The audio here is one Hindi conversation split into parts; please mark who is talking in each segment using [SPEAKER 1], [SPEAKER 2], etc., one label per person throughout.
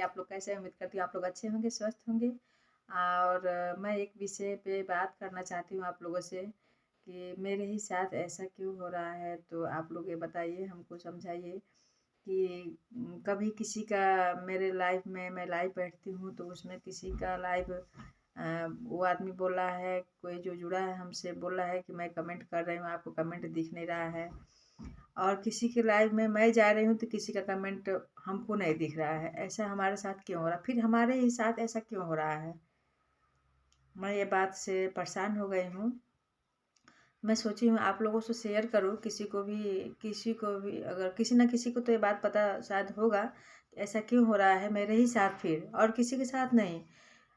[SPEAKER 1] बताइए आप लोग कैसे हैं? उम्मीद करती हूँ आप लोग अच्छे होंगे, स्वस्थ होंगे। और मैं एक विषय पे बात करना चाहती हूँ आप लोगों से कि मेरे ही साथ ऐसा क्यों हो रहा है। तो आप लोग ये बताइए, हमको समझाइए कि कभी किसी का मेरे लाइफ में मैं लाइव बैठती हूँ तो उसमें किसी का लाइव वो आदमी बोल रहा है, कोई जो जुड़ा है हमसे बोल रहा है कि मैं कमेंट कर रही हूँ, आपको कमेंट दिख नहीं रहा है। और किसी के लाइव में मैं जा रही हूँ तो किसी का कमेंट हमको नहीं दिख रहा है। ऐसा हमारे साथ क्यों हो रहा है? फिर हमारे ही साथ ऐसा क्यों हो रहा है? मैं ये बात से परेशान हो गई हूँ। मैं सोची हूँ आप लोगों से शेयर करूँ, किसी को भी अगर किसी न किसी को तो ये बात पता शायद होगा, ऐसा क्यों हो रहा है मेरे ही साथ फिर और किसी के साथ नहीं।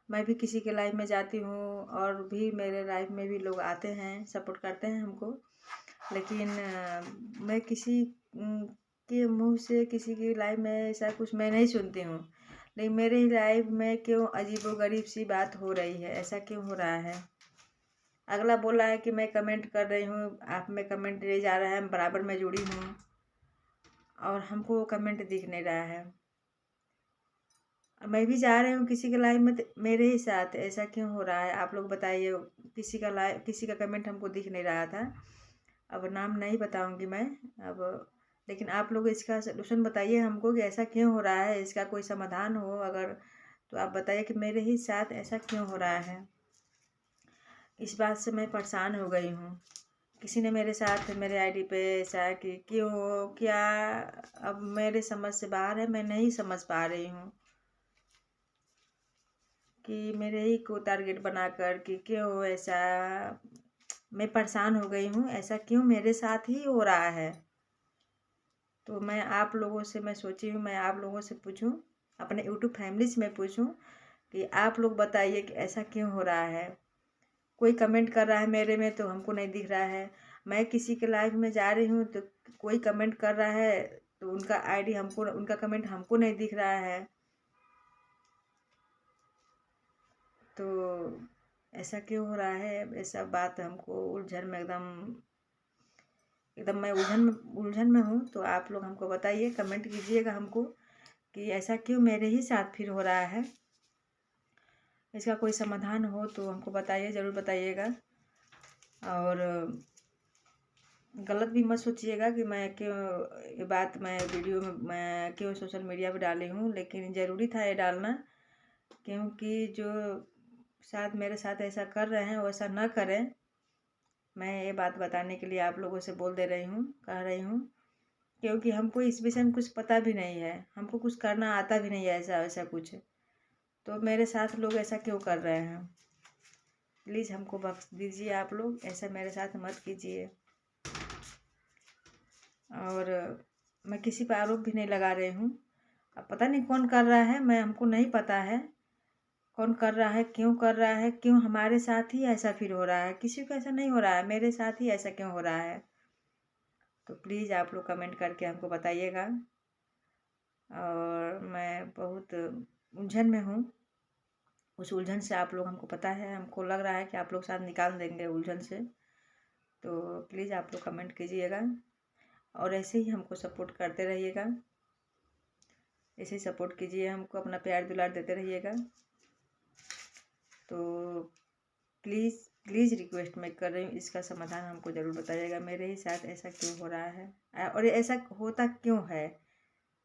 [SPEAKER 1] मैं भी किसी के लाइव में जाती हूँ और भी मेरे लाइव में भी लोग आते हैं, सपोर्ट करते हैं हमको। लेकिन मैं किसी के मुँह से किसी की लाइव में ऐसा कुछ मैं नहीं सुनती हूँ। लेकिन मेरे ही लाइव में क्यों अजीबो-गरीब सी बात हो रही है, ऐसा क्यों हो रहा है? अगला बोल रहा है कि मैं कमेंट कर रही हूँ, आप में कमेंट दिए जा रहा है, बराबर मैं जुड़ी हूँ और हमको वो कमेंट दिख नहीं रहा है। मैं भी जा रही हूँ किसी के लाइव में तो मेरे ही साथ ऐसा क्यों हो रहा है? आप लोग बताइए। किसी का कमेंट हमको दिख नहीं रहा था। अब नाम नहीं बताऊंगी मैं अब, लेकिन आप लोग इसका सलूशन बताइए हमको कि ऐसा क्यों हो रहा है, इसका कोई समाधान हो अगर तो आप बताइए कि मेरे ही साथ ऐसा क्यों हो रहा है। इस बात से मैं परेशान हो गई हूँ। किसी ने मेरे साथ मेरे आईडी पे ऐसा कि क्यों, क्या, अब मेरे समझ से बाहर है। मैं नहीं समझ पा रही हूँ कि मेरे ही को टारगेट बनाकर कि क्यों ऐसा। मैं परेशान हो गई हूँ, ऐसा क्यों मेरे साथ ही हो रहा है। तो मैं आप लोगों से मैं सोची हूँ मैं आप लोगों से पूछूं, अपने यूट्यूब फैमिली से मैं पूछूं कि आप लोग बताइए कि ऐसा क्यों हो रहा है। कोई कमेंट कर रहा है मेरे में तो हमको नहीं दिख रहा है। मैं किसी के लाइव में जा रही हूँ तो कोई कमेंट कर रहा है तो उनका आईडी हमको, उनका कमेंट हमको नहीं दिख रहा है। तो ऐसा क्यों हो रहा है? ऐसा बात हमको उलझन में एकदम एकदम मैं उलझन में हूँ। तो आप लोग हमको बताइए, कमेंट कीजिएगा हमको कि ऐसा क्यों मेरे ही साथ फिर हो रहा है। इसका कोई समाधान हो तो हमको बताइए, ज़रूर बताइएगा। और गलत भी मत सोचिएगा कि मैं क्यों ये बात मैं वीडियो में मैं क्यों सोशल मीडिया पे डाली हूँ, लेकिन ज़रूरी था ये डालना। क्योंकि जो शायद मेरे साथ ऐसा कर रहे हैं वैसा ना करें। मैं ये बात बताने के लिए आप लोगों से बोल दे रही हूँ, कह रही हूँ। क्योंकि हमको इस विषय में कुछ पता भी नहीं है, हमको कुछ करना आता भी नहीं है ऐसा वैसा कुछ। तो मेरे साथ लोग ऐसा क्यों कर रहे हैं? प्लीज़ हमको बख्श दीजिए आप लोग, ऐसा मेरे साथ मत कीजिए। और मैं किसी पर आरोप भी नहीं लगा रही हूँ। अब पता नहीं कौन कर रहा है, मैं हमको नहीं पता है कौन कर रहा है, क्यों कर रहा है, क्यों हमारे साथ ही ऐसा फिर हो रहा है। किसी को ऐसा नहीं हो रहा है, मेरे साथ ही ऐसा क्यों हो रहा है। तो प्लीज़ आप लोग कमेंट करके हमको बताइएगा। और मैं बहुत उलझन में हूँ। उस उलझन से आप लोग, हमको पता है, हमको लग रहा है कि आप लोग साथ निकाल देंगे उलझन से। तो प्लीज़ आप लोग कमेंट कीजिएगा और ऐसे ही हमको सपोर्ट करते रहिएगा। ऐसे ही सपोर्ट कीजिए हमको, अपना प्यार दुलार देते रहिएगा। तो प्लीज़ प्लीज़ रिक्वेस्ट मैं कर रही हूँ, इसका समाधान हमको ज़रूर बताइएगा। मेरे ही साथ ऐसा क्यों हो रहा है और ऐसा होता क्यों है,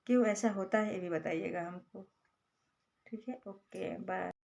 [SPEAKER 1] क्यों ऐसा होता है ये भी बताइएगा हमको। ठीक है, ओके, बाय।